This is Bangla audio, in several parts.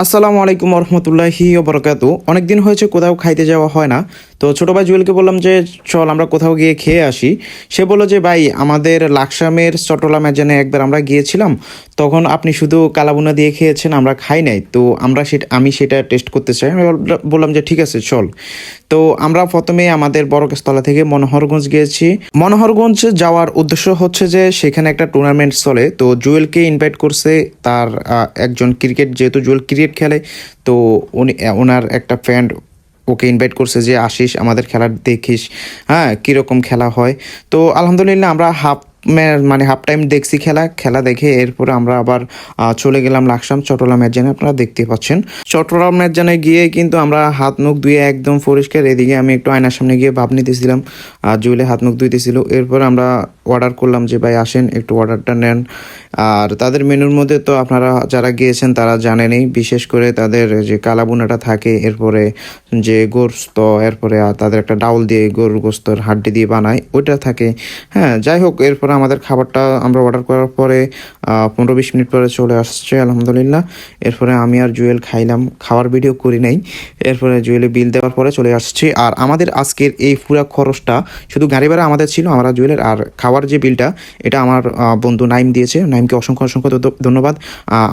আসসালামু আলাইকুম রহমতুল্লাহি ওবরাকাতু। অনেকদিন হয়েছে কোথাও খাইতে যাওয়া হয় না। তো ছোটো ভাই জুয়েলকে বললাম যে চল আমরা কোথাও গিয়ে খেয়ে আসি। সে বললো যে ভাই আমাদের লাকসামের চট্টলা ম্যাজানে একবার আমরা গিয়েছিলাম, তখন আপনি শুধু কালাভুনা দিয়ে খেয়েছেন, আমরা খাই নাই। তো আমি সেটা টেস্ট করতে চাই। আমি বললাম যে ঠিক আছে চল। তো আমরা প্রথমে আমাদের বড়গাছতলা থেকে মনোহরগঞ্জ গিয়েছি। মনোহরগঞ্জ যাওয়ার উদ্দেশ্য হচ্ছে যে সেখানে একটা টুর্নামেন্ট চলে, তো জুয়েলকে ইনভাইট করছে তার একজন ক্রিকেট, যেহেতু জুয়েল ক্রিকেট খেলে, তো ওনার একটা ফ্রেন্ড ওকে ইনভাইট করছে যে আসিস আমাদের খেলা দেখিস, হ্যাঁ কীরকম খেলা হয়। তো আলহামদুলিল্লাহ আমরা হাফ টাইম দেখছি, খেলা খেলা দেখে এরপরে আমরা আবার চলে গেলাম লাকসাম চট্টলা ম্যাচজানে। আপনারা দেখতে পাচ্ছেন চট্টলা ম্যাচজানে গিয়ে কিন্তু আমরা হাত মুখ ধুয়ে একদম পরিষ্কার। এদিকে আমি একটু আয়নার সামনে গিয়ে ভাব নিতেছিলাম, আর জুয়েলে হাত মুখ ধুইতেছিল। এরপর আমরা অর্ডার করলাম যে ভাই আসেন একটু অর্ডারটা নেন। আর তাদের মেনুর মধ্যে তো আপনারা যারা গিয়েছেন তারা জানেনই, বিশেষ করে তাদের যে কালাবুনাটা থাকে, এরপরে যে গোস্ত, এরপরে তাদের একটা ডাউল দিয়ে গরুর গোস্তর হাড্ডি দিয়ে বানায় ওইটা থাকে। হ্যাঁ যাই হোক, এরপরে আমাদের খাবারটা আমরা অর্ডার করার পরে 15-20 মিনিট পরে চলে আসছে আলহামদুলিল্লাহ। এরপরে আমি আর জুয়েল খাইলাম, খাওয়ার ভিডিও করি নাই। এরপরে জুয়েলে বিল দেওয়ার পরে চলে আসছি। আর আমাদের আজকের এই পুরা খরচটা শুধু গাড়ি ভাড়া আমাদের ছিল, আমরা জুয়েলের, আর খাওয়ার যে বিলটা এটা আমার বন্ধু নাইম দিয়েছে। নাইমকে অসংখ্য অসংখ্য ধন্যবাদ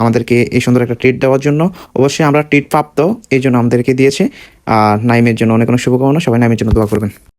আমাদেরকে এই সুন্দর একটা ট্রিট দেওয়ার জন্য। অবশ্যই আমরা ট্রিট প্রাপ্ত, এই জন্য আমাদেরকে দিয়েছে। আর নাইমের জন্য অনেক অনেক শুভকামনা, সবাই নাইমের জন্য দোয়া করবেন।